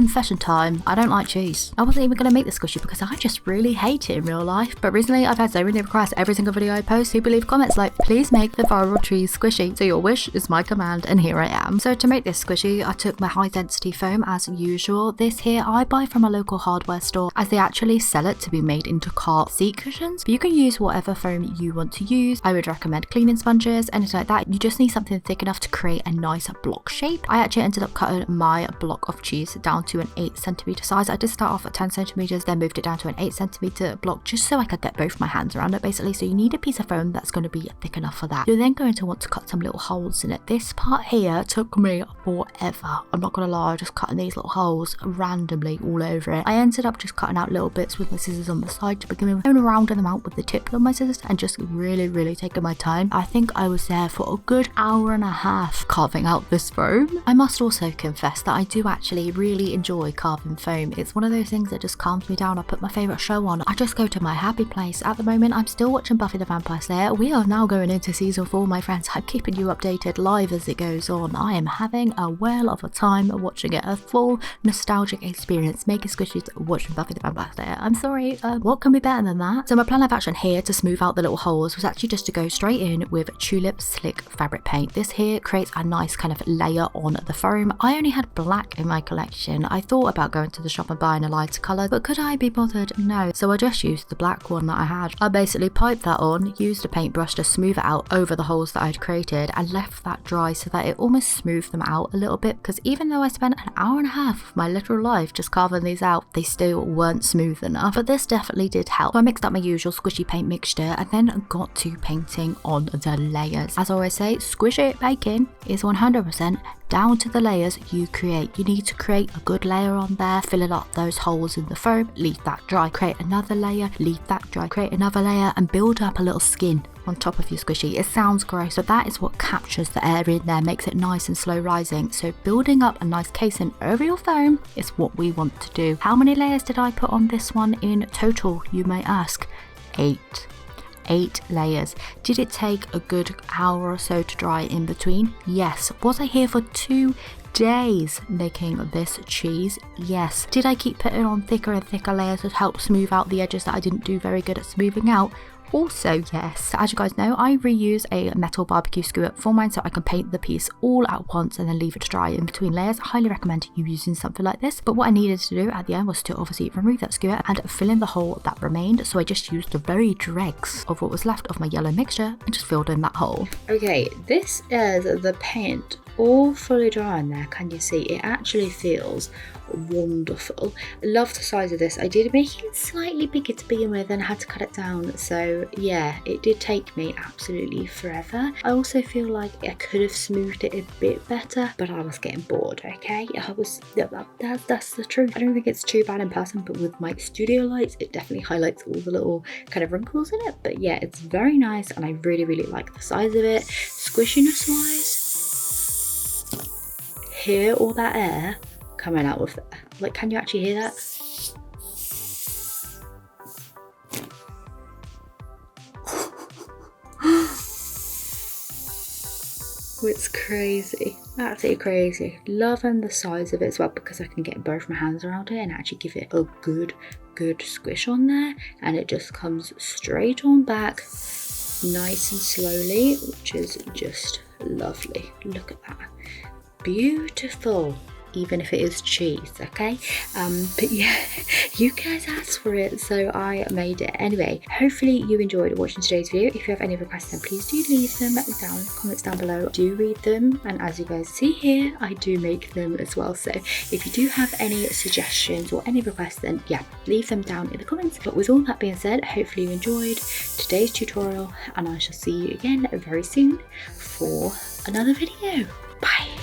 confession time, I don't like cheese. I wasn't even going to make this squishy because I just really hate it in real life. But recently I've had so many requests every single video I post. People leave comments like, please make the viral cheese squishy. So your wish is my command, and here I am. So to make this squishy, I took my high density foam as usual. This here I buy from a local hardware store as they actually sell it to be made into car seat cushions. But you can use whatever foam you want to use. I would recommend cleaning sponges, anything like that. You just need something thick enough to create a nice block shape. I actually ended up cutting my block of cheese down to an 8cm size. I did start off at 10cm, then moved it down to an 8cm block just so I could get both my hands around it basically. So you need a piece of foam that's going to be thick enough for that. You're then going to want to cut some little holes in it. This part here took me forever. I'm not going to lie, just cutting these little holes randomly all over it. I ended up just cutting out little bits with my scissors on the side to begin with, and rounding them out with the tip of my scissors and just really taking my time. I think I was there for a good hour and a half carving out this foam. I must also confess that I do actually really enjoy carving foam. It's one of those things that just calms me down. I put my favourite show on. I just go to my happy place. At the moment, I'm still watching Buffy the Vampire Slayer. We are now going into season 4, my friends. I'm keeping you updated live as it goes on. I am having a whale of a time watching it. A full nostalgic experience. Making squishies watching Buffy the Vampire Slayer. I'm sorry, what can be better than that? So my plan of action here to smooth out the little holes was actually just to go straight in with Tulip Slick fabric paint. This here creates a nice kind of layer on the foam. I only had black in my collection. I thought about going to the shop and buying a lighter colour, but could I be bothered? No. So I just used the black one that I had. I basically piped that on, used a paintbrush to smooth it out over the holes that I'd created, and left that dry so that it almost smoothed them out a little bit, because even though I spent an hour and a half of my literal life just carving these out, they still weren't smooth enough. But this definitely did help. So I mixed up my usual squishy paint mixture and then got to painting on the layers. As I always say, squishy baking is 100% down to the layers you create. You need to create a good layer on there, filling up those holes in the foam, leave that dry, create another layer, leave that dry, create another layer, and build up a little skin on top of your squishy. It sounds gross, but that is what captures the air in there, makes it nice and slow rising. So building up a nice casing over your foam is what we want to do. How many layers did I put on this one in total, you may ask? 8 layers. Did it take a good hour or so to dry in between? Yes. Was I here for 2 days making this cheese? Yes. Did I keep putting on thicker and thicker layers to help smooth out the edges that I didn't do very good at smoothing out? Also, yes. As you guys know, I reuse a metal barbecue skewer for mine so I can paint the piece all at once and then leave it to dry in between layers. I highly recommend you using something like this. But what I needed to do at the end was to obviously remove that skewer and fill in the hole that remained. So I just used the very dregs of what was left of my yellow mixture and just filled in that hole. Okay, this is the paint all fully dry in there. Can you see? It actually feels wonderful. I love the size of this. I did make it slightly bigger to begin with and had to cut it down, so yeah, it did take me absolutely forever. I also feel like I could have smoothed it a bit better, but I was getting bored. Okay, that's the truth. I don't think it's too bad in person, but with my studio lights it definitely highlights all the little kind of wrinkles in it. But yeah, it's very nice and I really like the size of it. Squishiness wise, hear all that air coming out of there. Like, can you actually hear that? It's crazy, absolutely crazy. Loving the size of it as well, because I can get both my hands around it and actually give it a good squish on there, and it just comes straight on back nice and slowly, which is just lovely. Look at that, beautiful. Even if it is cheese, okay? But yeah, you guys asked for it, so I made it. Anyway, hopefully you enjoyed watching today's video. If you have any requests, then please do leave them down in the comments down below. I do read them, and as you guys see here, I do make them as well. So if you do have any suggestions or any requests, then yeah, leave them down in the comments. But with all that being said, hopefully you enjoyed today's tutorial, and I shall see you again very soon for another video. Bye!